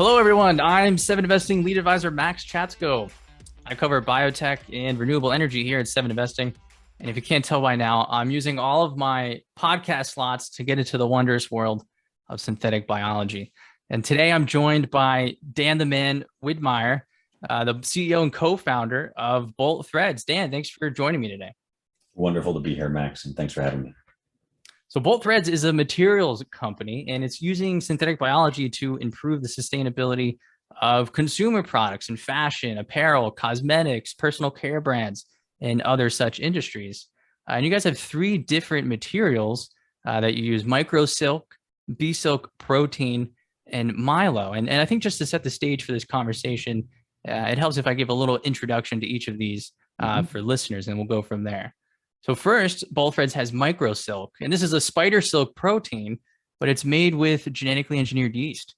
Hello, everyone. I'm Seven Investing lead advisor Max Chatsko. I cover biotech and renewable energy here at Seven Investing. And if you can't tell by now, I'm using all of my podcast slots to get into the wondrous world of synthetic biology. And today I'm joined by Dan the Man Widmeyer, the CEO and co-founder of Bolt Threads. Dan, thanks for joining me today. Wonderful to be here, Max, and thanks for having me. So Bolt Threads is a materials company, and it's using synthetic biology to improve the sustainability of consumer products and fashion, apparel, cosmetics, personal care brands, and other such industries. And you guys have three different materials that you use: micro silk, bee silk protein, and Milo. And I think just to set the stage for this conversation, it helps if I give a little introduction to each of these for listeners, and we'll go from there. So first, Bolt Threads has micro silk, and this is a spider silk protein, but it's made with genetically engineered yeast.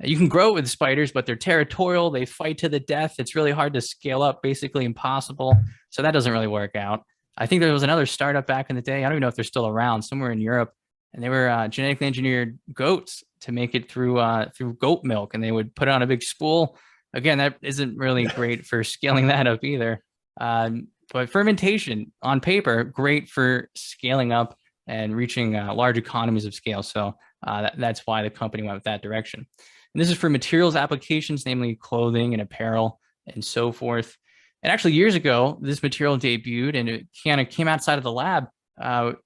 You can grow it with spiders, but they're territorial. They fight to the death. It's really hard to scale up, basically impossible. So that doesn't really work out. I think there was another startup back in the day. I don't even know if they're still around, somewhere in Europe, and they were genetically engineered goats to make it through goat milk, and they would put it on a big spool. Again, that isn't really great for scaling that up either. But fermentation on paper, great for scaling up and reaching large economies of scale. So that's why the company went with that direction. And this is for materials applications, namely clothing and apparel and so forth. And actually years ago, this material debuted and it kind of came outside of the lab.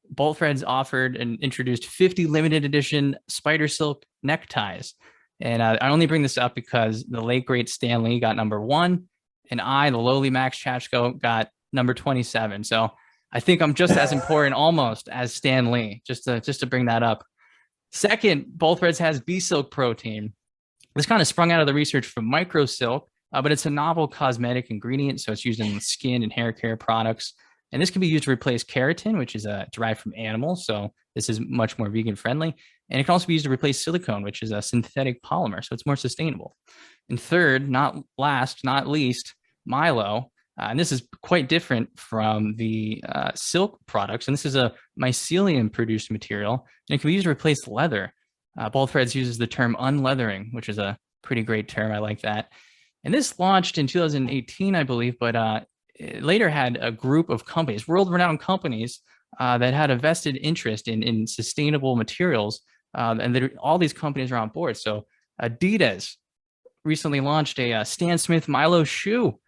Bolt Threads offered and introduced 50 limited edition spider silk neckties. And I only bring this up because the late, great Stan Lee got #1, and I, the lowly Max Chatsko, got number 27. So I think I'm just as important almost as Stan Lee, just to bring that up. Second, Bolt Threads has bee silk protein. This kind of sprung out of the research from micro silk, but it's a novel cosmetic ingredient. So it's used in skin and hair care products. And this can be used to replace keratin, which is derived from animals. So this is much more vegan friendly. And it can also be used to replace silicone, which is a synthetic polymer. So it's more sustainable. And third, not last, not least, Milo. And this is quite different from the silk products. And this is a mycelium produced material, and it can be used to replace leather. Bolt Threads uses the term unleathering, which is a pretty great term. I like that. And this launched in 2018, I believe, but it later had a group of companies, world-renowned companies, that had a vested interest in sustainable materials. And all these companies are on board. So Adidas recently launched a Stan Smith Milo shoe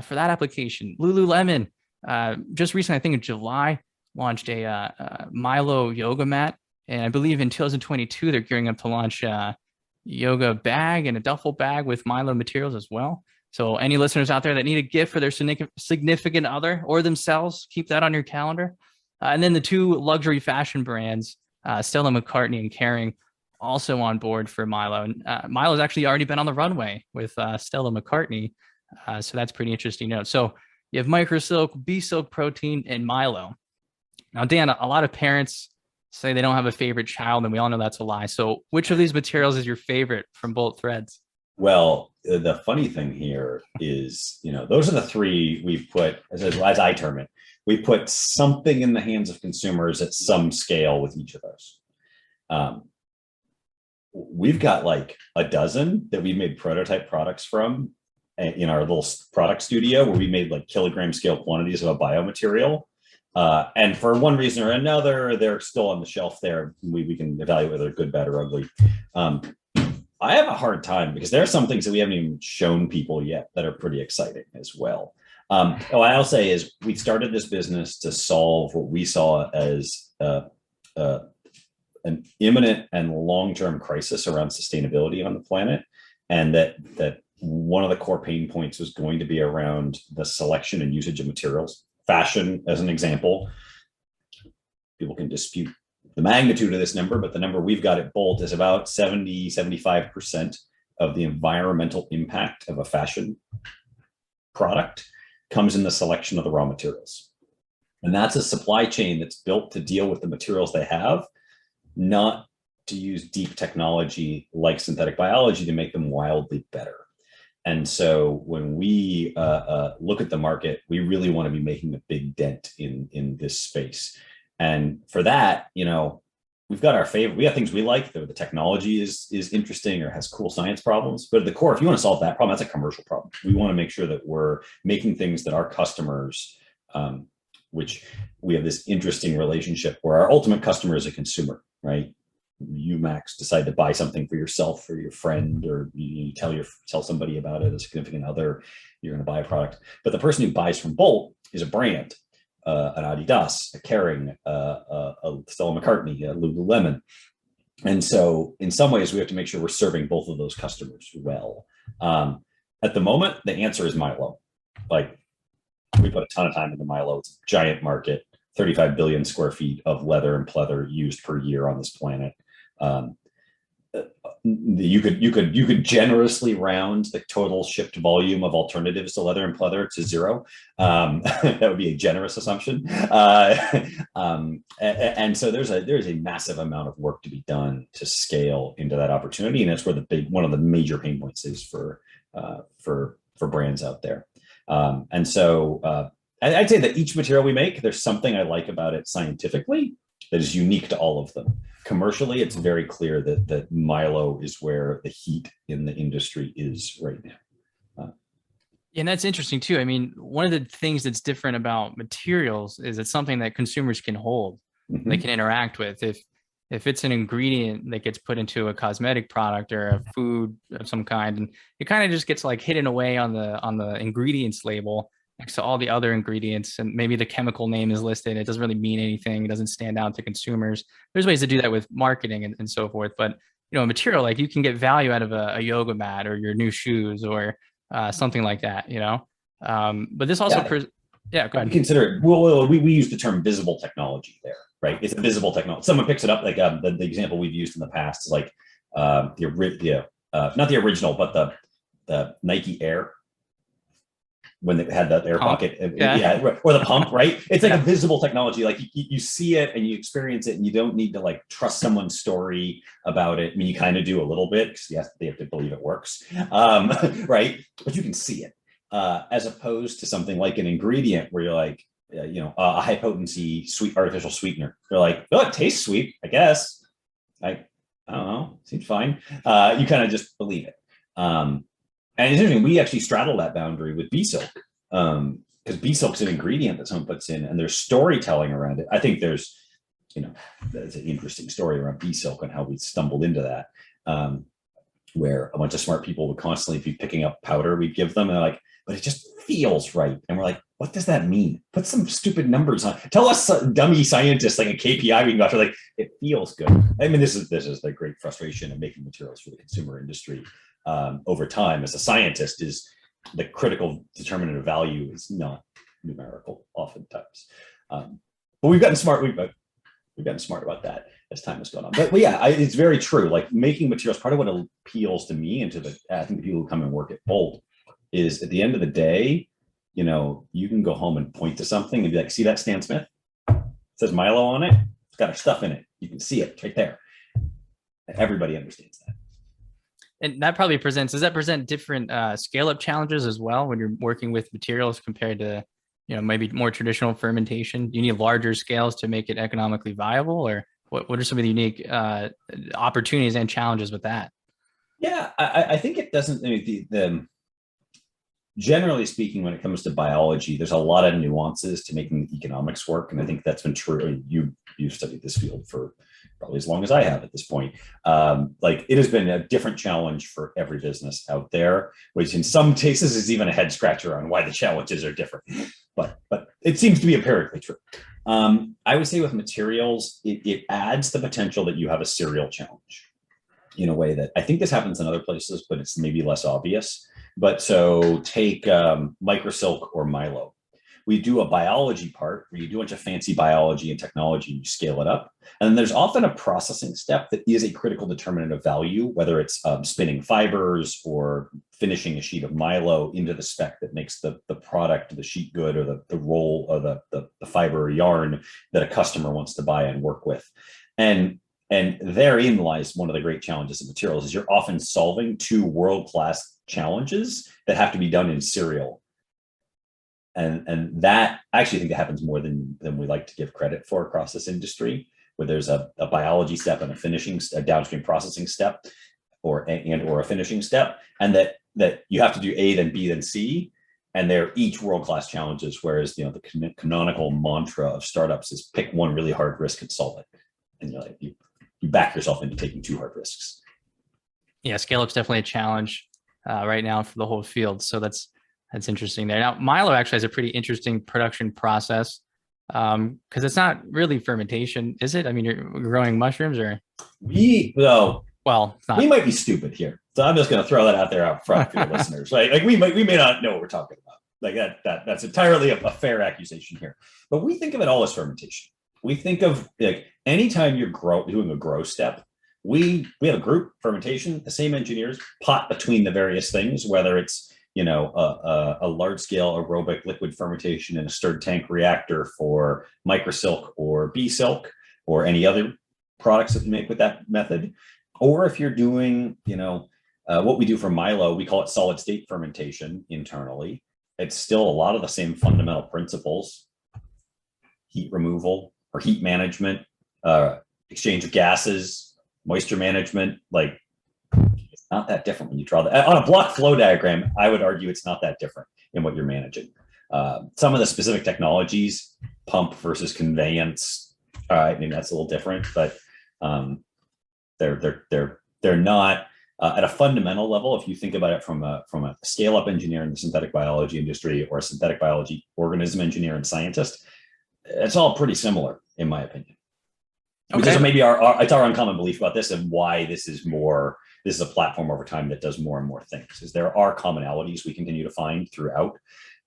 for that application. Lululemon, just recently, I think in July, launched a Milo yoga mat. And I believe in 2022, they're gearing up to launch a yoga bag and a duffel bag with Milo materials as well. So any listeners out there that need a gift for their significant other or themselves, keep that on your calendar. And then the two luxury fashion brands, Stella McCartney and Kering, also on board for Milo. And Milo's actually already been on the runway with Stella McCartney. So that's pretty interesting to note. So you have micro silk, bee silk protein, and Milo. Now, Dan, a lot of parents say they don't have a favorite child, and we all know that's a lie. So which of these materials is your favorite from Bolt Threads? Well, the funny thing here is, those are the three we've put, as I term it, we put something in the hands of consumers at some scale with each of those. We've got like a dozen that we've made prototype products from in our little product studio, where we made like kilogram scale quantities of a biomaterial. And for one reason or another, they're still on the shelf there. We can evaluate whether they're good, bad, or ugly. I have a hard time because there are some things that we haven't even shown people yet that are pretty exciting as well. What I'll say is we started this business to solve what we saw as an imminent and long-term crisis around sustainability on the planet. And that one of the core pain points was going to be around the selection and usage of materials. Fashion, as an example, people can dispute the magnitude of this number, but the number we've got at Bolt is about 75% of the environmental impact of a fashion product comes in the selection of the raw materials. And that's a supply chain that's built to deal with the materials they have, not to use deep technology like synthetic biology to make them wildly better. And so when we look at the market, we really want to be making a big dent in this space. And for that, we've got our favorite. We have things we like. The technology is interesting or has cool science problems. But at the core, if you want to solve that problem, that's a commercial problem. We want to make sure that we're making things that our customers, which we have this interesting relationship where our ultimate customer is a consumer, right? You, Max, decide to buy something for yourself or your friend, or you tell somebody about it, a significant other, you're going to buy a product. But the person who buys from Bolt is a brand, an Adidas, a Kering, a Stella McCartney, a Lululemon. And so in some ways, we have to make sure we're serving both of those customers well. At the moment, the answer is Milo. Like, we put a ton of time into Milo. It's a giant market, 35 billion square feet of leather and pleather used per year on this planet. You could generously round the total shipped volume of alternatives to leather and pleather to zero. That would be a generous assumption. And so there's a massive amount of work to be done to scale into that opportunity, and that's where one of the major pain points is for brands out there. And so I'd say that each material we make, there's something I like about it scientifically that is unique to all of them. Commercially, it's very clear that Milo is where the heat in the industry is right now. And that's interesting too. I mean, one of the things that's different about materials is it's something that consumers can hold, mm-hmm. they can interact with. If it's an ingredient that gets put into a cosmetic product or a food of some kind, and it kind of just gets like hidden away on the ingredients label next to all the other ingredients, and maybe the chemical name is listed, it doesn't really mean anything, it doesn't stand out to consumers. There's ways to do that with marketing and so forth, but a material, like, you can get value out of a yoga mat or your new shoes or something like that, but this also go ahead. Consider it, we use the term visible technology there, right? It's a visible technology. Someone picks it up, like the example we've used in the past is like not the original, but the Nike Air, when they had that air pump. Pocket, or the pump, right? It's like a visible technology. Like you see it and you experience it, and you don't need to like trust someone's story about it. I mean, you kind of do a little bit because yes, they have to believe it works, right? But you can see it, as opposed to something like an ingredient where you're like, a high potency sweet artificial sweetener. You're like, oh, it tastes sweet, I guess. I don't know, seems fine. You kind of just believe it. And it's interesting, we actually straddle that boundary with bee silk, because bee silk is an ingredient that someone puts in, and there's storytelling around it. I think there's an interesting story around bee silk and how we stumbled into that, where a bunch of smart people would constantly be picking up powder we'd give them, and they're like, but it just feels right. And we're like, what does that mean? Put some stupid numbers on. Tell us, dummy scientists, like a KPI we can go after. Like, it feels good. I mean, this is the great frustration of making materials for the consumer industry. Over time, as a scientist, is the critical determinant of value is not numerical oftentimes. But we've gotten smart. We've gotten smart about that as time has gone on. But yeah, it's very true. Like, making materials, part of what appeals to me and to I think the people who come and work at Bolt is, at the end of the day, you can go home and point to something and be like, see that Stan Smith? It says Milo on it. It's got our stuff in it. You can see it right there. And everybody understands that. And that probably does that present different scale up challenges as well when you're working with materials compared to, maybe more traditional fermentation? Do you need larger scales to make it economically viable, or what are some of the unique opportunities and challenges with that? Yeah, I think it doesn't, generally speaking, when it comes to biology, there's a lot of nuances to making the economics work. And I think that's been true. You've studied this field for probably as long as I have at this point. It has been a different challenge for every business out there, which in some cases is even a head scratcher on why the challenges are different. But it seems to be empirically true. I would say with materials, it adds the potential that you have a serial challenge in a way that I think this happens in other places, but it's maybe less obvious. But so take microsilk or Milo. We do a biology part where you do a bunch of fancy biology and technology and you scale it up. And then there's often a processing step that is a critical determinant of value, whether it's spinning fibers or finishing a sheet of Milo into the spec that makes the product, the sheet good, or the roll, or the fiber or yarn that a customer wants to buy and work with. And therein lies one of the great challenges of materials, is you're often solving two world-class challenges that have to be done in serial. And that, I actually think that happens more than we like to give credit for across this industry. where there's a biology step and a downstream processing step, or a finishing step, and that you have to do A, then B, then C, and they're each world-class challenges. Whereas the canonical mantra of startups is pick one really hard risk and solve it, and you back yourself into taking too hard risks. Yeah, scale up's definitely a challenge right now for the whole field. So that's interesting there. Now, Milo actually has a pretty interesting production process because it's not really fermentation, is it? I mean, you're growing mushrooms, or we might be stupid here, so I'm just going to throw that out there out front for your listeners. Right? Like we may not know what we're talking about. Like that's entirely a fair accusation here, but we think of it all as fermentation. We think of like anytime you're doing a grow step, we have a group fermentation, the same engineers pot between the various things, whether it's a large scale aerobic liquid fermentation in a stirred tank reactor for microsilk or bee silk or any other products that we make with that method. Or if you're doing, what we do for Milo, we call it solid state fermentation internally. It's still a lot of the same fundamental principles: heat removal or heat management, exchange of gases, moisture management. Like, it's not that different when you draw that on a block flow diagram. I would argue it's not that different in what you're managing. Some of the specific technologies, pump versus conveyance, I mean, that's a little different, but they're not at a fundamental level. If you think about it from a scale up engineer in the synthetic biology industry, or a synthetic biology organism engineer and scientist, it's all pretty similar, in my opinion. Okay. Which is maybe it's our uncommon belief about this, and why this is a platform over time that does more and more things. Is there are commonalities we continue to find throughout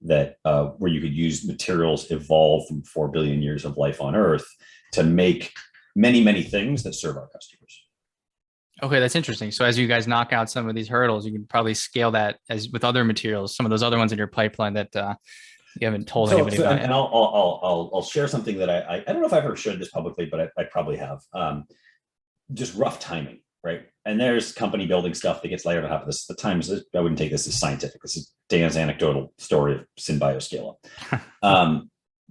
that where you could use materials evolved from 4 billion years of life on Earth to make many, many things that serve our customers. Okay, that's interesting. So as you guys knock out some of these hurdles, you can probably scale that as with other materials, some of those other ones in your pipeline that you haven't told anybody about. And I'll share something that I don't know if I've ever shared this publicly, but I probably have. Just rough timing, right? And there's company building stuff that gets layered on top of this. The times I wouldn't take this as scientific. This is Dan's anecdotal story of SynBio scale up.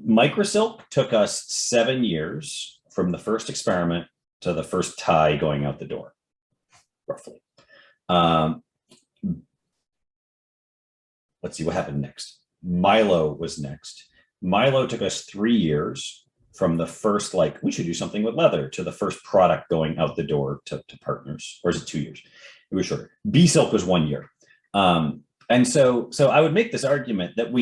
Microsilk took us 7 years from the first experiment to the first tie going out the door, roughly. Let's see what happened next. Milo was next. Milo took us 3 years from the first, we should do something with leather, to the first product going out the door to partners. Or is it 2 years? It was shorter. Bee silk was 1 year. And so I would make this argument that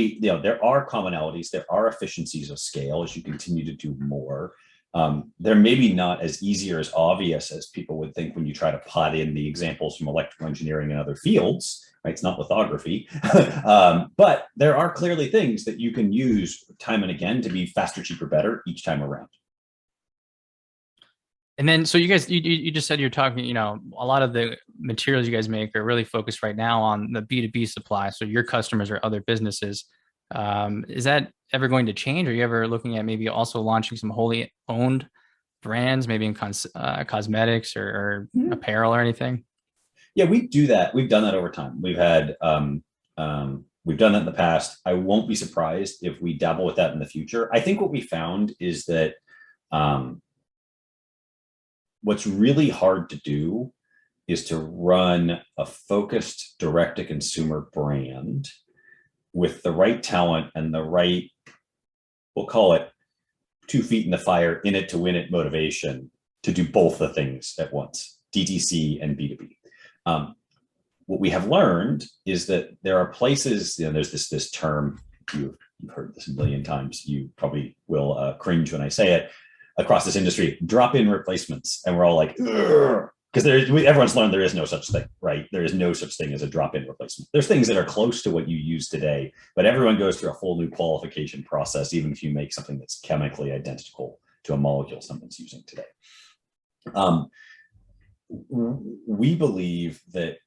there are commonalities, there are efficiencies of scale as you continue to do more. They're maybe not as easy or as obvious as people would think when you try to pot in the examples from electrical engineering and other fields. Right? It's not lithography, but there are clearly things that you can use time and again to be faster, cheaper, better each time around. And then, so you guys, you just said you're talking, a lot of the materials you guys make are really focused right now on the B2B supply. So your customers are other businesses. Is that ever going to change? Are you ever looking at maybe also launching some wholly owned brands, maybe in cosmetics or apparel or anything? Yeah, we do that. We've done that over time. We've had, we've done that in the past. I won't be surprised if we dabble with that in the future. I think what we found is that what's really hard to do is to run a focused direct-to-consumer brand with the right talent and the right, we'll call it 2 feet in the fire, in it to win it motivation to do both the things at once, DTC and B2B. What we have learned is that there are places, there's this term, you've heard this a million times, you probably will cringe when I say it, across this industry, drop-in replacements. And we're all like, because everyone's learned there is no such thing, right? There is no such thing as a drop-in replacement. There's things that are close to what you use today, but everyone goes through a whole new qualification process, even if you make something that's chemically identical to a molecule someone's using today. We believe that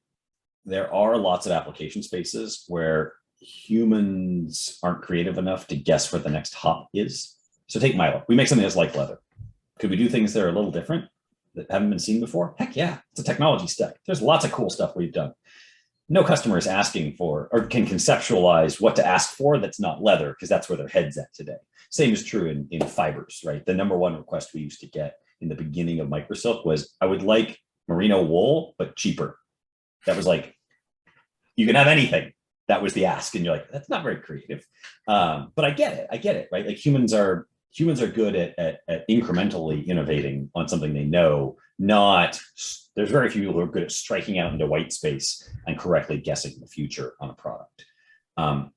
there are lots of application spaces where humans aren't creative enough to guess where the next hop is. So take Milo. We make something that's like leather. Could we do things that are a little different that haven't been seen before? Heck yeah, it's a technology stack. There's lots of cool stuff we've done. No customer is asking for or can conceptualize what to ask for that's not leather, because that's where their head's at today. Same is true in fibers, right? The number one request we used to get in the beginning of microsilk was, I would like merino wool, but cheaper. That was like, you can have anything. That was the ask. And you're like, that's not very creative. But I get it, right? Like humans are good at incrementally innovating on something they know, not, there's very few people who are good at striking out into white space and correctly guessing the future on a product. I'm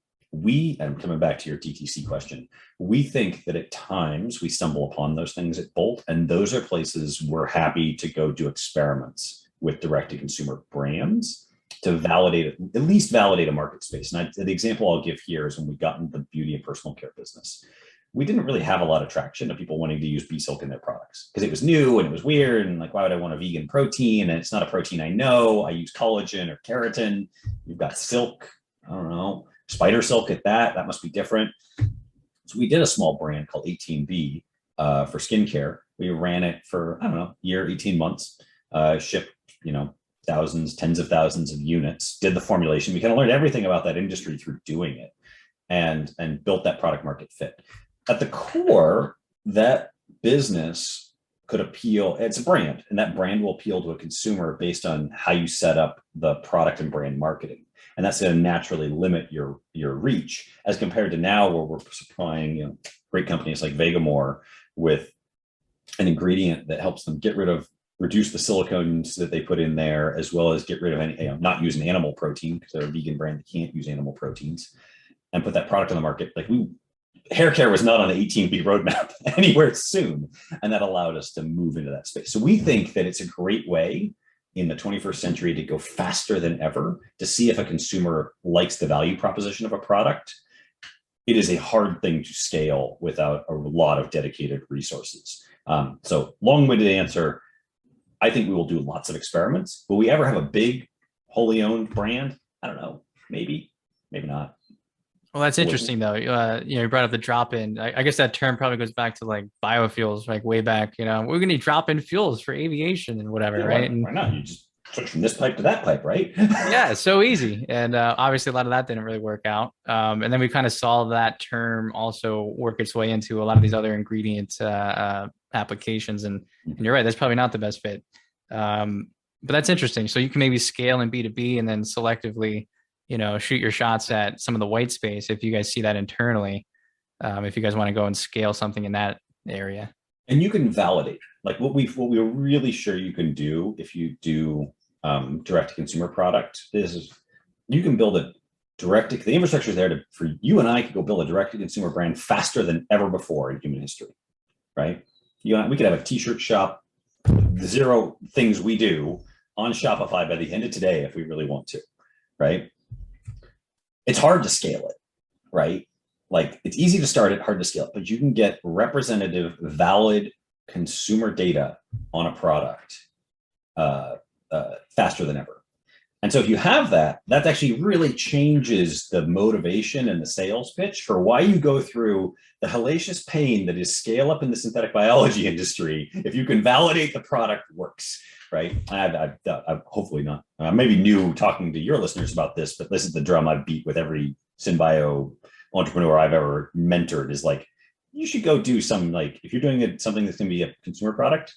coming back to your DTC question. We think that at times we stumble upon those things at Bolt, and those are places we're happy to go do experiments with direct-to-consumer brands to validate, at least validate a market space. And the example I'll give here is when we got into the beauty and personal care business. We didn't really have a lot of traction of people wanting to use bee silk in their products because it was new and it was weird. And like, why would I want a vegan protein? And it's not a protein I know. I use collagen or keratin. You've got silk, I don't know, spider silk at that. That must be different. So we did a small brand called 18B for skincare. We ran it for, I don't know, year, 18 months, shipped, thousands, tens of thousands of units, did the formulation. We kind of learned everything about that industry through doing it and built that product market fit. At the core, that business could appeal, it's a brand, and that brand will appeal to a consumer based on how you set up the product and brand marketing. And that's going to naturally limit your reach as compared to now where we're supplying great companies like Vegamore with an ingredient that helps them reduce the silicones that they put in there, as well as get rid of any, not using animal protein because they're a vegan brand that can't use animal proteins, and put that product on the market. Like hair care was not on the 18B roadmap anywhere soon. And that allowed us to move into that space. So we think that it's a great way in the 21st century to go faster than ever to see if a consumer likes the value proposition of a product. It is a hard thing to scale without a lot of dedicated resources. So long-winded answer, I think we will do lots of experiments. Will we ever have a big wholly owned brand? I don't know. Maybe not. Well, that's interesting though. You brought up the drop-in. I guess that term probably goes back to like biofuels, like way back. We're going to need drop-in fuels for aviation and whatever, yeah, right? Why not? You just switch from this pipe to that pipe, right? Yeah, it's so easy. And obviously, a lot of that didn't really work out. And then we kind of saw that term also work its way into a lot of these other ingredient applications. And you're right, that's probably not the best fit. But that's interesting. So you can maybe scale in B2B and then selectively shoot your shots at some of the white space if you guys see that internally, if you guys want to go and scale something in that area. And you can validate, like what we're really sure you can do if you do direct to consumer product is you can build the infrastructure is there for you and I could go build a direct to consumer brand faster than ever before in human history, right? You and I, we could have a t-shirt shop, with 0 things we do on Shopify by the end of today if we really want to, right? It's hard to scale it, right? Like it's easy to start it, hard to scale it, but you can get representative, valid consumer data on a product faster than ever. And so if you have that actually really changes the motivation and the sales pitch for why you go through the hellacious pain that is scale up in the synthetic biology industry if you can validate the product works, right? I've hopefully not, maybe new talking to your listeners about this, but this is the drum I've beat with every synbio entrepreneur I've ever mentored is like, you should go do some, like, if you're doing something that's going to be a consumer product,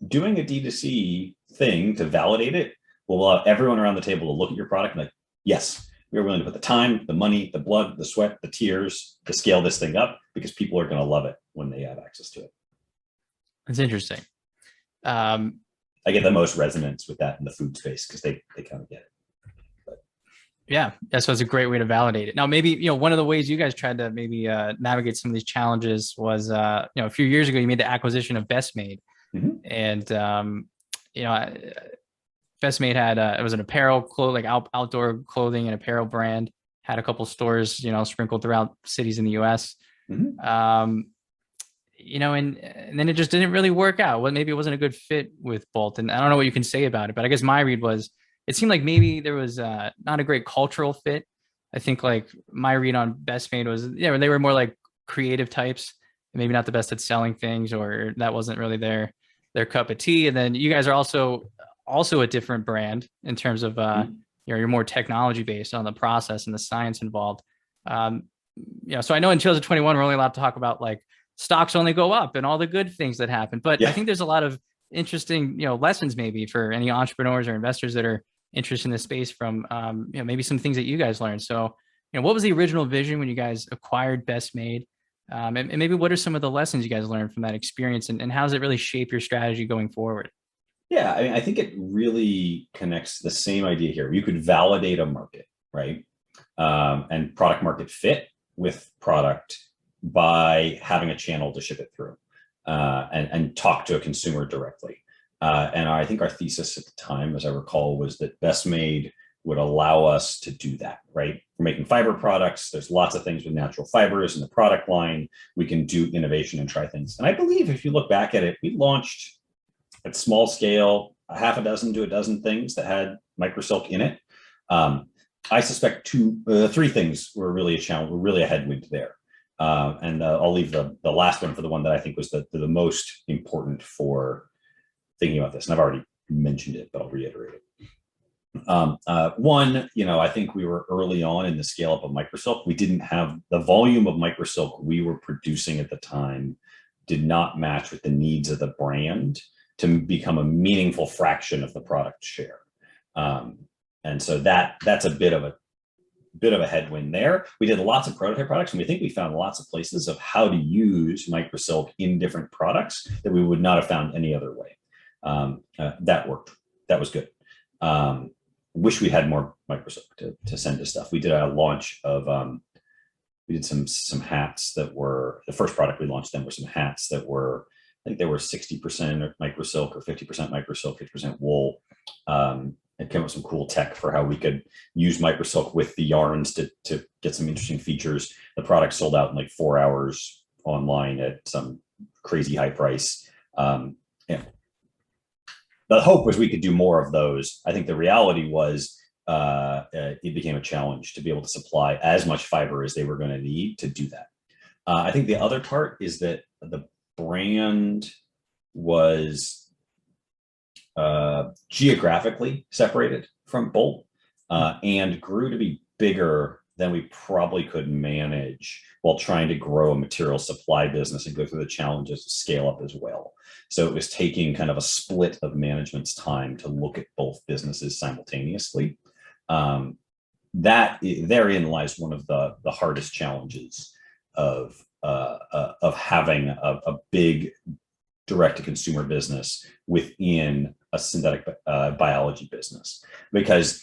doing a D2C thing to validate it will allow everyone around the table to look at your product and like, yes, we're willing to put the time, the money, the blood, the sweat, the tears to scale this thing up because people are going to love it when they have access to it. That's interesting. I get the most resonance with that in the food space because they kind of get it. But. Yeah, so it's a great way to validate it. Now, maybe, one of the ways you guys tried to maybe navigate some of these challenges was, a few years ago, you made the acquisition of Best Made. Mm-hmm. And, Best Made had it was an apparel, like outdoor clothing and apparel brand. Had a couple stores, sprinkled throughout cities in the U.S. Mm-hmm. And then it just didn't really work out. Well, maybe it wasn't a good fit with Bolt, and I don't know what you can say about it. But I guess my read was it seemed like maybe there was not a great cultural fit. I think like my read on Best Made was they were more like creative types, maybe not the best at selling things, or that wasn't really their cup of tea. And then you guys are also a different brand in terms of you're more technology based on the process and the science involved. So I know in 2021 we're only allowed to talk about like stocks only go up and all the good things that happen. But I Yeah. think there's a lot of interesting, lessons maybe for any entrepreneurs or investors that are interested in this space from, maybe some things that you guys learned. So, what was the original vision when you guys acquired Best Made? And maybe what are some of the lessons you guys learned from that experience, and how does it really shape your strategy going forward? Yeah, I mean, I think it really connects the same idea here. You could validate a market, right? And product market fit with product by having a channel to ship it through, and talk to a consumer directly. And I think our thesis at the time, as I recall, was that Best Made would allow us to do that, right? We're making fiber products. There's lots of things with natural fibers in the product line. We can do innovation and try things. And I believe if you look back at it, we launched at small scale a half a dozen to a dozen things that had microsilk in it. I suspect three things were really a challenge, were really a headwind there. And I'll leave the last one for the one that I think was the most important for thinking about this. And I've already mentioned it, but I'll reiterate it. One, I think we were early on in the scale up of microsilk. We didn't have the volume of microsilk we were producing at the time, did not match with the needs of the brand to become a meaningful fraction of the product share. And so that's a bit of a headwind there. We did lots of prototype products, and we think we found lots of places of how to use microsilk in different products that we would not have found any other way. That worked. That was good. Wish we had more microsilk to send to stuff. We did a launch of we did some hats that were the first product we launched. Then were some hats that were, I think they were 60% microsilk or 50% microsilk, 50% wool. It came up with some cool tech for how we could use microsilk with the yarns to get some interesting features. The product sold out in like 4 hours online at some crazy high price. Yeah. The hope was we could do more of those. I think the reality was it became a challenge to be able to supply as much fiber as they were going to need to do that. I think the other part is that the brand was geographically separated from Bolt, and grew to be bigger than we probably could manage while trying to grow a material supply business and go through the challenges to scale up as well. So it was taking kind of a split of management's time to look at both businesses simultaneously. That therein lies one of the hardest challenges of having a big direct-to-consumer business within a synthetic biology business, because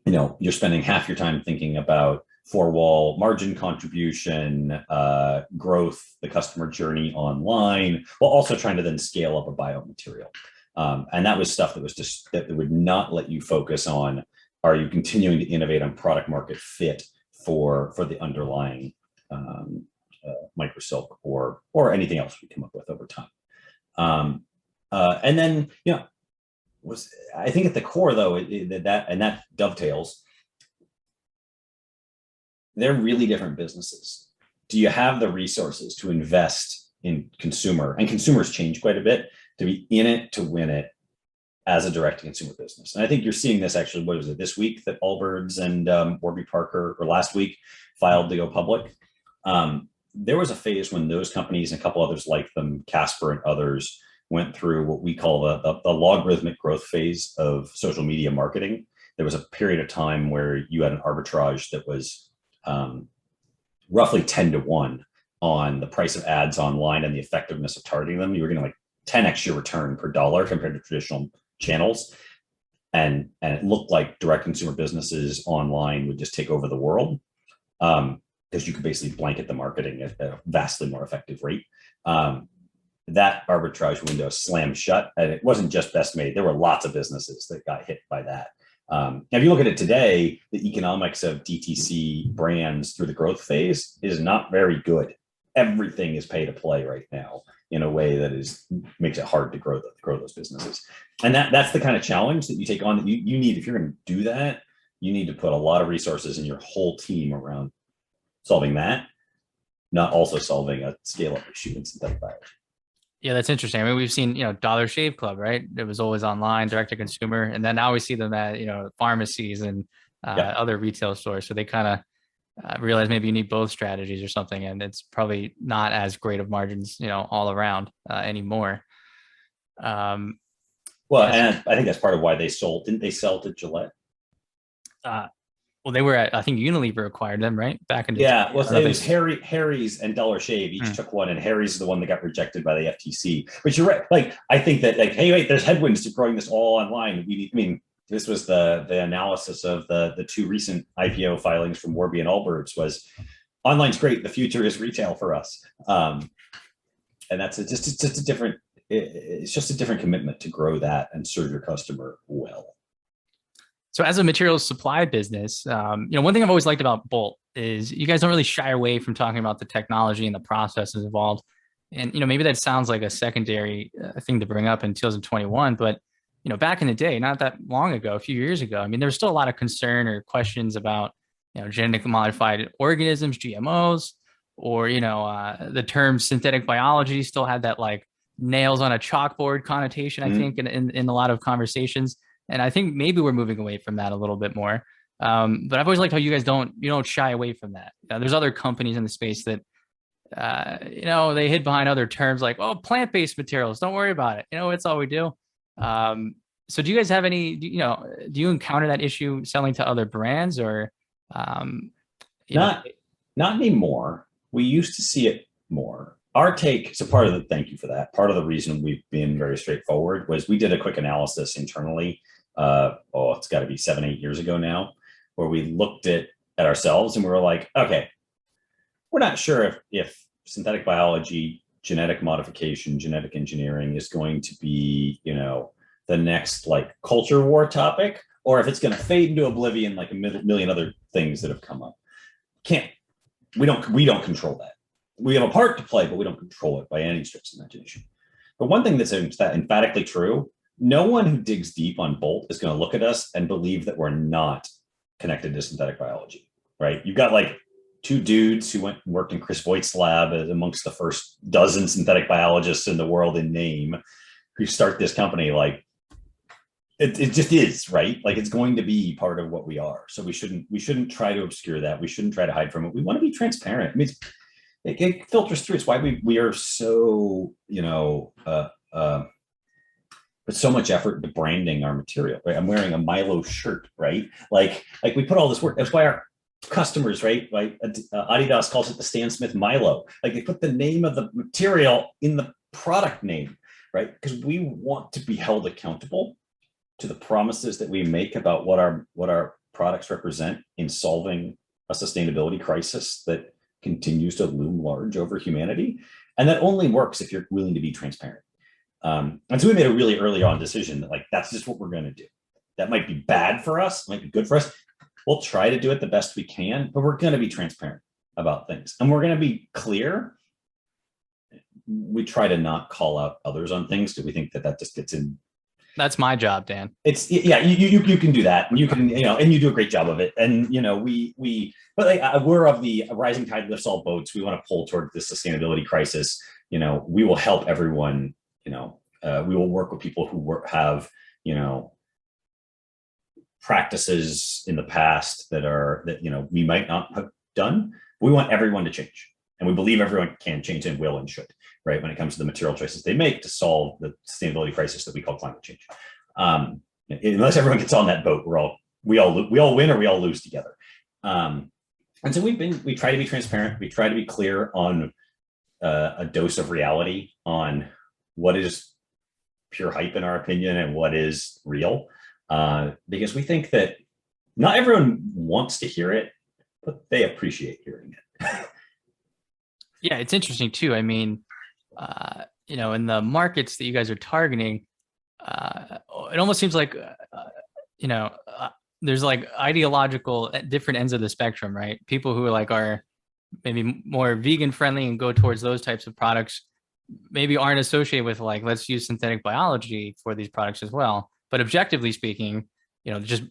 you're spending half your time thinking about four-wall margin contribution, growth, the customer journey online, while also trying to then scale up a biomaterial. And that was stuff that was just that would not let you focus on, are you continuing to innovate on product market fit for the underlying microsilk or anything else we come up with over time. And then, was, I think at the core though, that dovetails. They're really different businesses. Do you have the resources to invest in consumer? And consumers change quite a bit, to be in it to win it as a direct-to-consumer business. And I think you're seeing this actually, what was it, this week that Allbirds and Warby Parker, or last week, filed to go public. There was a phase when those companies and a couple others like them, Casper and others, went through what we call the logarithmic growth phase of social media marketing. There was a period of time where you had an arbitrage that was roughly 10 to 1 on the price of ads online and the effectiveness of targeting them. You were getting like 10x your return per dollar compared to traditional channels. And it looked like direct consumer businesses online would just take over the world, because you could basically blanket the marketing at a vastly more effective rate. That arbitrage window slammed shut, and it wasn't just Best Made. There were lots of businesses that got hit by that. If you look at it today, the economics of DTC brands through the growth phase is not very good. Everything is pay to play right now in a way that makes it hard to grow those businesses. And that's the kind of challenge that you take on. That you need, if you're going to do that, you need to put a lot of resources in your whole team around solving that, not also solving a scale-up issue in synthetic biology. Yeah, that's interesting. I mean, we've seen, Dollar Shave Club, right? It was always online, direct to consumer. And then now we see them at, pharmacies and other retail stores. So they kind of I realize maybe you need both strategies or something, and it's probably not as great of margins, all around anymore. Um, Well, yes. and I think that's part of why they sold. Didn't they sell to Gillette? Well, they were at, I think Unilever acquired them, right? Back in the Yeah, day. I well, don't know if it they, was Harry's and Dollar Shave each hmm. took one, and Harry's is the one that got rejected by the FTC. But you're right. Like, I think that, like, hey, wait, there's headwinds to growing this all online. We need, I mean, this was the analysis of the two recent IPO filings from Warby and Allbirds was online's great. The future is retail for us. And that's just a different, it's just a different commitment to grow that and serve your customer well. So as a materials supply business, one thing I've always liked about Bolt is you guys don't really shy away from talking about the technology and the processes involved. And, maybe that sounds like a secondary thing to bring up in 2021, but, back in the day, not that long ago, a few years ago, I mean, there was still a lot of concern or questions about, genetically modified organisms, GMOs, or, the term synthetic biology still had that like nails on a chalkboard connotation, I think, in a lot of conversations. And I think maybe we're moving away from that a little bit more. But I've always liked how you guys don't shy away from that. There's other companies in the space that, they hid behind other terms like, oh, plant-based materials. Don't worry about it. It's all we do. So do you guys have any, do you encounter that issue selling to other brands or, um, you know, Not not anymore. We used to see it more. Our take, so part of the thank you for that. Part of the reason we've been very straightforward was we did a quick analysis internally. It's got to be 7, 8 years ago now, where we looked at ourselves and we were like, okay, we're not sure if synthetic biology, genetic modification, genetic engineering is going to be, the next like culture war topic, or if it's going to fade into oblivion like a million other things that have come up. Can't we don't control that. We have a part to play, but we don't control it by any stretch of imagination. But one thing that's emphatically true: no one who digs deep on Bolt is going to look at us and believe that we're not connected to synthetic biology, right? You've got like two dudes who went and worked in Chris Voigt's lab as amongst the first dozen synthetic biologists in the world in name, who start this company. Like it just is, right? Like it's going to be part of what we are. So we shouldn't try to obscure that. We shouldn't try to hide from it. We want to be transparent. I mean, it filters through. It's why we are so, put so much effort into branding our material, right? I'm wearing a Milo shirt, right? Like we put all this work. That's why our customers, right? Like Adidas calls it the Stan Smith Milo. Like they put the name of the material in the product name, right? Because we want to be held accountable to the promises that we make about what our products represent in solving a sustainability crisis that continues to loom large over humanity. And that only works if you're willing to be transparent. And so we made a really early on decision that like, that's just what we're going to do. That might be bad for us, might be good for us. We'll try to do it the best we can, but we're going to be transparent about things. And we're going to be clear. We try to not call out others on things because we think that just gets in. That's my job, Dan. It's you can do that. You can, and you do a great job of it. And, but like, we're of the rising tide lifts all boats. We want to pull toward this sustainability crisis. We will help everyone. We will work with people who have, practices in the past that we might not have done. We want everyone to change, and we believe everyone can change and will and should, right? When it comes to the material choices they make to solve the sustainability crisis that we call climate change. Unless everyone gets on that boat, we all win or we all lose together. And so we try to be transparent. We try to be clear on a dose of reality on what is pure hype in our opinion and what is real. Because we think that not everyone wants to hear it, but they appreciate hearing it. Yeah, it's interesting too. I mean, in the markets that you guys are targeting, it almost seems like, there's like ideological at different ends of the spectrum, right? People who are maybe more vegan friendly and go towards those types of products maybe aren't associated with like, let's use synthetic biology for these products as well. But objectively speaking, just,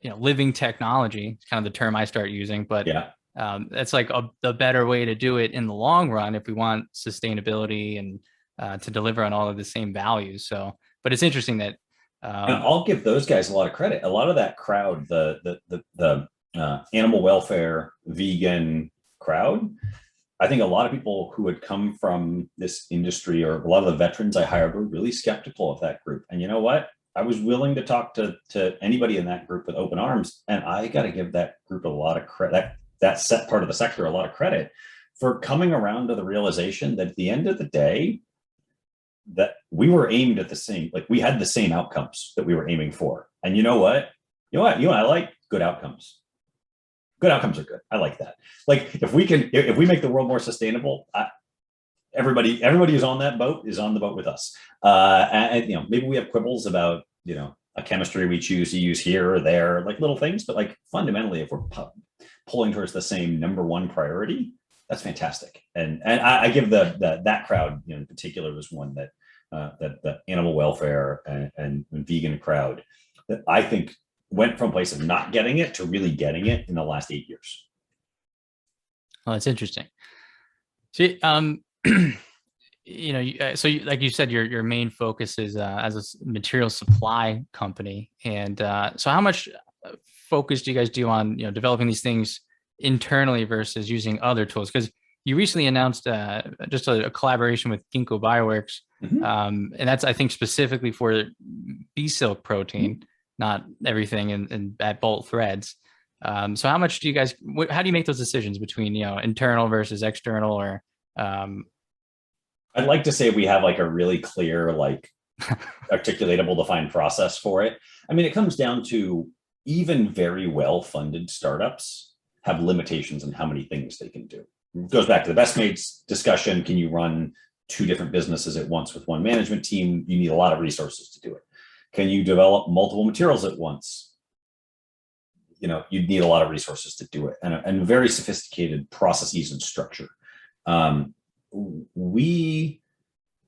living technology is kind of the term I start using, but Yeah. that's like the better way to do it in the long run if we want sustainability and to deliver on all of the same values. So, but it's interesting that And I'll give those guys a lot of credit. A lot of that crowd, the animal welfare, vegan crowd. I think a lot of people who had come from this industry, or a lot of the veterans I hired, were really skeptical of that group. And you know what? I was willing to talk to anybody in that group with open arms. And I got to give that group a lot of credit, that set part of the sector, a lot of credit for coming around to the realization that at the end of the day, that we were aimed at the same, like we had the same outcomes that we were aiming for. And you know what? I like good outcomes. Good outcomes are good. I like that. Like if we make the world more sustainable, everybody who's on that boat is on the boat with us. And maybe we have quibbles about a chemistry we choose to use here or there, like little things, but like fundamentally, if we're pulling towards the same number one priority, that's fantastic. And I give that crowd in particular was one that the animal welfare and vegan crowd that I think went from a place of not getting it to really getting it in the last 8 years. Oh, that's interesting. See, like you said, your main focus is as a material supply company, and so how much focus do you guys do on developing these things internally versus using other tools? Because you recently announced just a collaboration with Ginkgo Bioworks, and that's I think specifically for bee silk protein, not everything in at Bolt Threads. So how much do you guys? How do you make those decisions between internal versus external, or I'd like to say we have like a really clear, like articulatable, defined process for it. I mean, it comes down to even very well-funded startups have limitations on how many things they can do. It goes back to the best mates discussion. Can you run 2 different businesses at once with one management team? You need a lot of resources to do it. Can you develop multiple materials at once? You'd need a lot of resources to do it, and very sophisticated processes and structure. We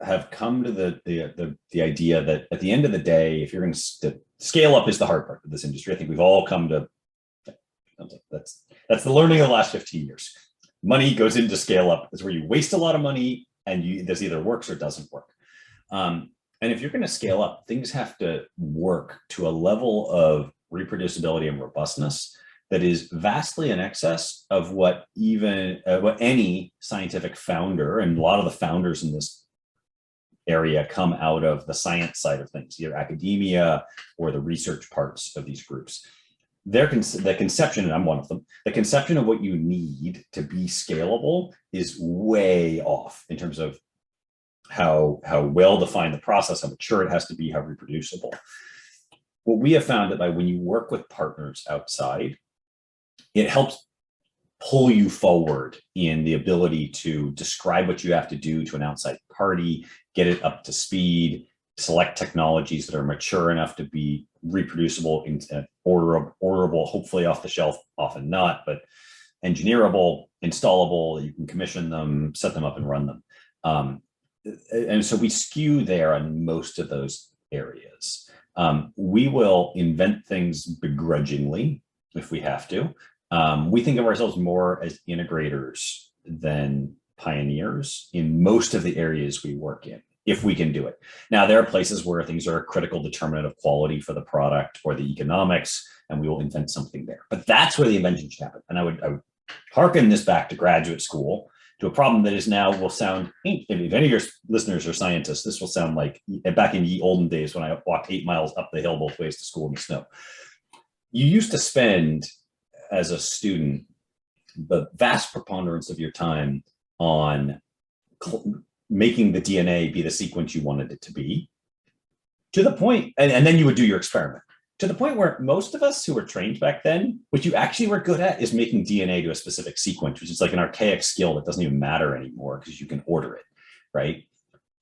have come to the idea that at the end of the day, if you're going to scale up is the hard part of this industry. I think we've all come to that's the learning of the last 15 years. Money goes into scale up. It's where you waste a lot of money and this either works or doesn't work. And if you're going to scale up, things have to work to a level of reproducibility and robustness that is vastly in excess of what any scientific founder, and a lot of the founders in this area come out of the science side of things, either academia or the research parts of these groups. The conception, and I'm one of them, the conception of what you need to be scalable is way off in terms of how well defined the process, how mature it has to be, how reproducible. What we have found that when you work with partners outside, it helps pull you forward in the ability to describe what you have to do to an outside party, get it up to speed, select technologies that are mature enough to be reproducible, orderable, hopefully off the shelf, often not, but engineerable, installable, you can commission them, set them up and run them. And so we skew there on most of those areas. We will invent things begrudgingly if we have to. We think of ourselves more as integrators than pioneers in most of the areas we work in, if we can do it. Now, there are places where things are a critical determinant of quality for the product or the economics, and we will invent something there. But that's where the invention should happen. And I would hearken this back to graduate school, to a problem that is now will sound, if any of your listeners are scientists, this will sound like back in the olden days when I walked 8 miles up the hill both ways to school in the snow. You used to spend, as a student, the vast preponderance of your time on making the DNA be the sequence you wanted it to be, to the point, and then you would do your experiment, to the point where most of us who were trained back then, what you actually were good at is making DNA to a specific sequence, which is like an archaic skill that doesn't even matter anymore because you can order it, right?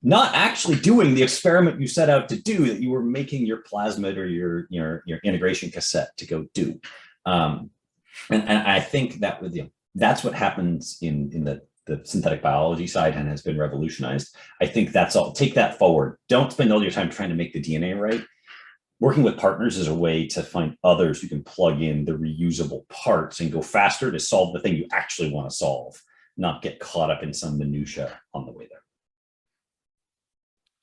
Not actually doing the experiment you set out to do that you were making your plasmid or your integration cassette to go do. And I think that that's what happens in the synthetic biology side and has been revolutionized. I think that's all. Take that forward. Don't spend all your time trying to make the DNA right. Working with partners is a way to find others who can plug in the reusable parts and go faster to solve the thing you actually want to solve, not get caught up in some minutia on the way there.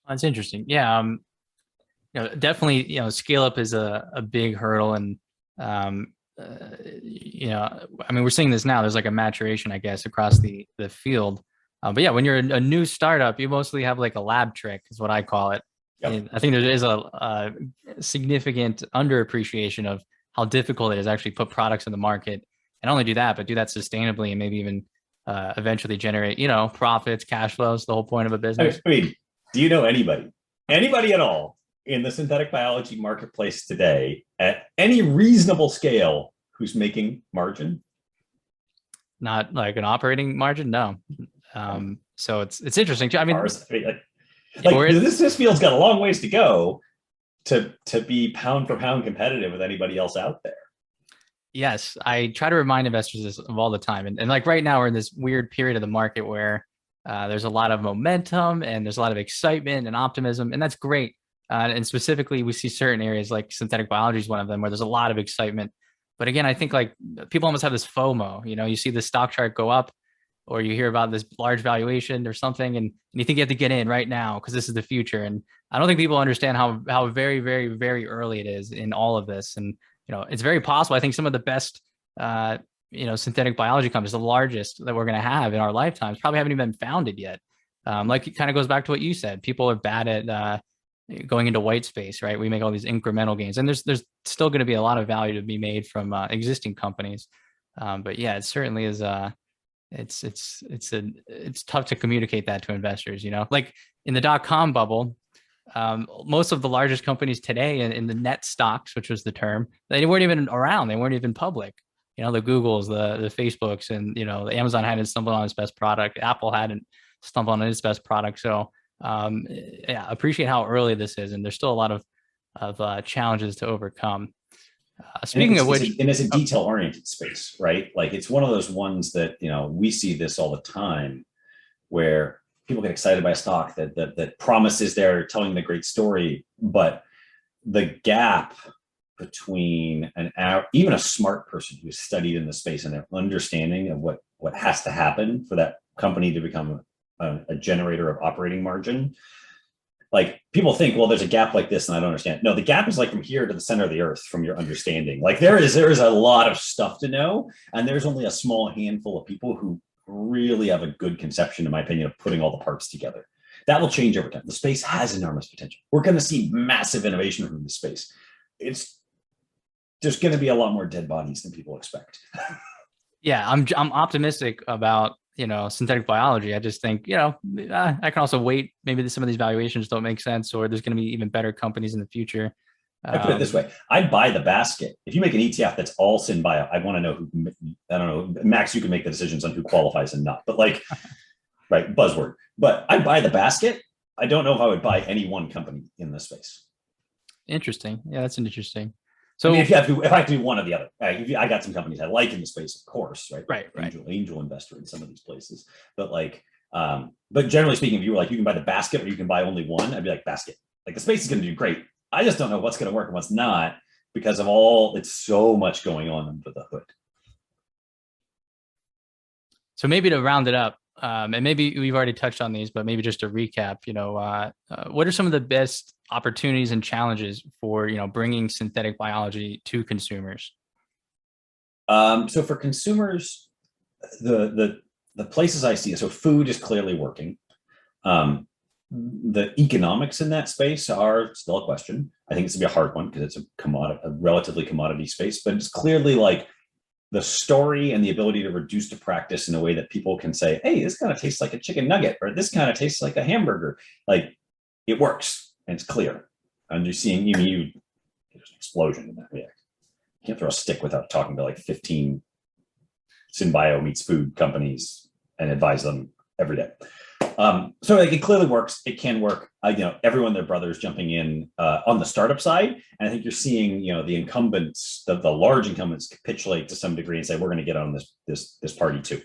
That's interesting. Yeah. Definitely, scale up is a big hurdle, and I mean, we're seeing this now. There's like a maturation, I guess, across the field. But yeah, when you're a new startup, you mostly have like a lab trick, is what I call it. Yep. And I think there is a significant underappreciation of how difficult it is to actually put products in the market, and not only do that, but do that sustainably and maybe even eventually generate, profits, cash flows. The whole point of a business. I mean, do you know anybody at all in the synthetic biology marketplace today at any reasonable scale who's making margin? Not like an operating margin, no. So it's interesting too. I mean, this field's got a long ways to go to be pound for pound competitive with anybody else out there. Yes, I try to remind investors this of all the time, and like right now we're in this weird period of the market where there's a lot of momentum and there's a lot of excitement and optimism, and that's great. And specifically, we see certain areas like synthetic biology is one of them where there's a lot of excitement. But again, I think like people almost have this FOMO. You see the stock chart go up, or you hear about this large valuation or something, and you think you have to get in right now because this is the future. And I don't think people understand how very, very, very early it is in all of this. And it's very possible. I think some of the best, synthetic biology companies, the largest that we're going to have in our lifetimes, probably haven't even been founded yet. Like it kind of goes back to what you said. People are bad at going into white space, right? We make all these incremental gains, and there's still going to be a lot of value to be made from existing companies. But yeah, it certainly is. It's tough to communicate that to investors. Like in the .com bubble, most of the largest companies today in the net stocks, which was the term, they weren't even around. They weren't even public. The Googles, the Facebooks, and the Amazon hadn't stumbled on its best product. Apple hadn't stumbled on its best product. So yeah, appreciate how early this is, and there's still a lot of challenges to overcome. Speaking of which, and it's a detail-oriented space, right? Like it's one of those ones that we see this all the time, where people get excited by a stock that promises they're telling the great story, but the gap between even a smart person who's studied in the space and their understanding of what has to happen for that company to become a generator of operating margin. Like people think, well, there's a gap like this and I don't understand. No, the gap is like from here to the center of the earth from your understanding. Like there is a lot of stuff to know, and there's only a small handful of people who really have a good conception, in my opinion, of putting all the parts together. That will change over time. The space has enormous potential. We're going to see massive innovation from the space. There's going to be a lot more dead bodies than people expect. Yeah, I'm optimistic about synthetic biology. I just think I can also wait. Maybe some of these valuations don't make sense, or there's going to be even better companies in the future. I put it this way: I'd buy the basket. If you make an ETF that's all SynBio, I want to know who. I don't know, Max. You can make the decisions on who qualifies and not. But like, right, buzzword. But I'd buy the basket. I don't know if I would buy any one company in this space. Interesting. Yeah, that's interesting. So I mean, if I have to do one or the other, I got some companies I like in the space, of course, right? Right. Angel investor in some of these places, but like, but generally speaking, if you were like, you can buy the basket or you can buy only one, I'd be like basket. Like the space is going to do great. I just don't know what's going to work and what's not because of it's so much going on under the hood. So maybe to round it up, and maybe we've already touched on these, but maybe just to recap, what are some of the best opportunities and challenges for, bringing synthetic biology to consumers? So for consumers, the places I see, so food is clearly working. The economics in that space are still a question. I think it's gonna be a hard one because it's a relatively commodity space, but it's clearly like the story and the ability to reduce to practice in a way that people can say, hey, this kind of tastes like a chicken nugget, or this kind of tastes like a hamburger. Like it works and it's clear. And you're seeing, there's an explosion in that. Yeah. You can't throw a stick without talking to like 15 SynBio meets food companies and advise them every day. So like it clearly works. It can work. Everyone, their brothers jumping in on the startup side, and I think you're seeing the incumbents, the large incumbents, capitulate to some degree and say we're going to get on this party too.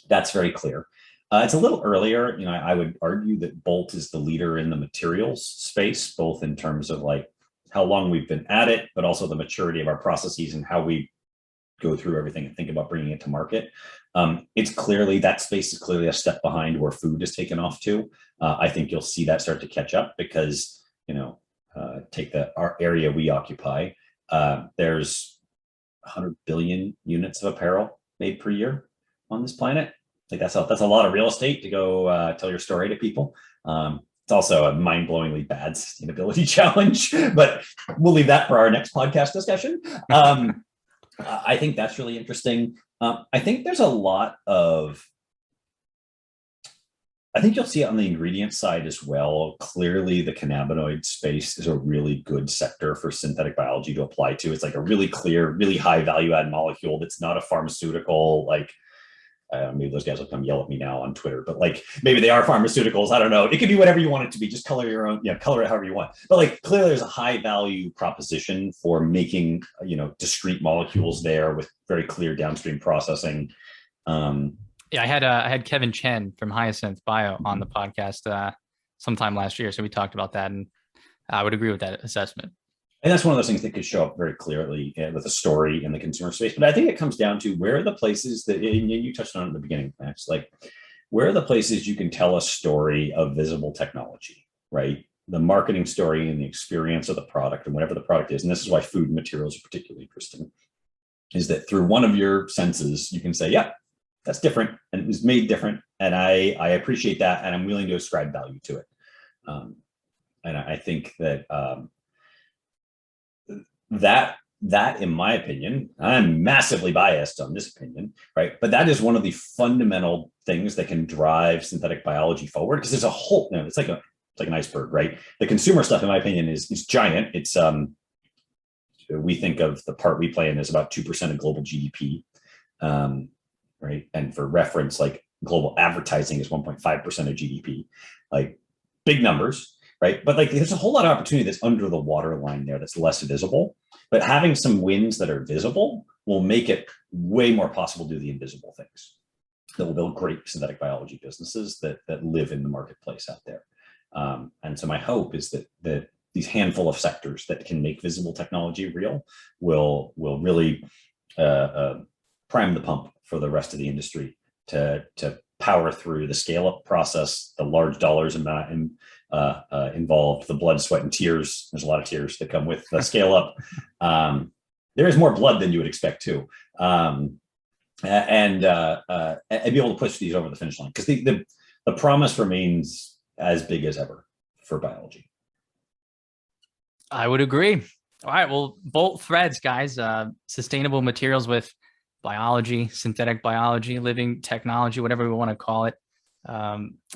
That's very clear. It's a little earlier. I would argue that Bolt is the leader in the materials space, both in terms of like how long we've been at it, but also the maturity of our processes and how we go through everything and think about bringing it to market. That space is clearly a step behind where food is taken off to. I think you'll see that start to catch up because, take our area we occupy. There's 100 billion units of apparel made per year on this planet. Like that's a lot of real estate to go tell your story to people. It's also a mind-blowingly bad sustainability challenge, but we'll leave that for our next podcast discussion. I think that's really interesting. I think there's a lot of, I think you'll see it on the ingredient side as well. Clearly, the cannabinoid space is a really good sector for synthetic biology to apply to. It's like a really clear, really high value add molecule that's not a pharmaceutical, like, maybe those guys will come yell at me now on Twitter, but like maybe they are pharmaceuticals. I don't know. It can be whatever you want it to be. Just color your own, color it however you want. But like clearly there's a high value proposition for making, discrete molecules there with very clear downstream processing. Yeah, I had Kevin Chen from Hyacinth Bio on the podcast sometime last year. So we talked about that, and I would agree with that assessment. And that's one of those things that could show up very clearly with a story in the consumer space. But I think it comes down to where are the places that, and you touched on it at the beginning, Max, like where are the places you can tell a story of visible technology, right? The marketing story and the experience of the product and whatever the product is. And this is why food materials are particularly interesting, is that through one of your senses, you can say, yeah, that's different and it was made different. And I appreciate that. And I'm willing to ascribe value to it. And I think that, that in my opinion, I'm massively biased on this opinion, right? But that is one of the fundamental things that can drive synthetic biology forward, because there's a whole, it's like an iceberg, right? The consumer stuff, in my opinion, is giant. It's we think of the part we play in as about 2% of global GDP, right? And for reference, like global advertising is 1.5% of GDP, like big numbers. Right. But like there's a whole lot of opportunity that's under the waterline there that's less visible. But having some wins that are visible will make it way more possible to do the invisible things that will build great synthetic biology businesses that live in the marketplace out there. And so my hope is that these handful of sectors that can make visible technology real will really prime the pump for the rest of the industry to power through the scale-up process, the large dollars involved, the blood, sweat, and tears. There's a lot of tears that come with the scale-up. There is more blood than you would expect too, and be able to push these over the finish line, because the promise remains as big as ever for biology. I would agree. All right, well, bolt threads, guys. Sustainable materials with biology, synthetic biology, living technology, whatever we want to call it.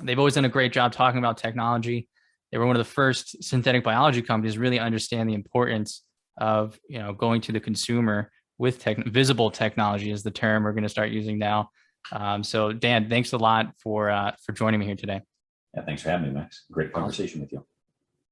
They've always done a great job talking about technology. They were one of the first synthetic biology companies to really understand the importance of, going to the consumer with visible technology is the term we're going to start using now. So Dan, thanks a lot for joining me here today. Yeah, thanks for having me, Max. Great conversation with you.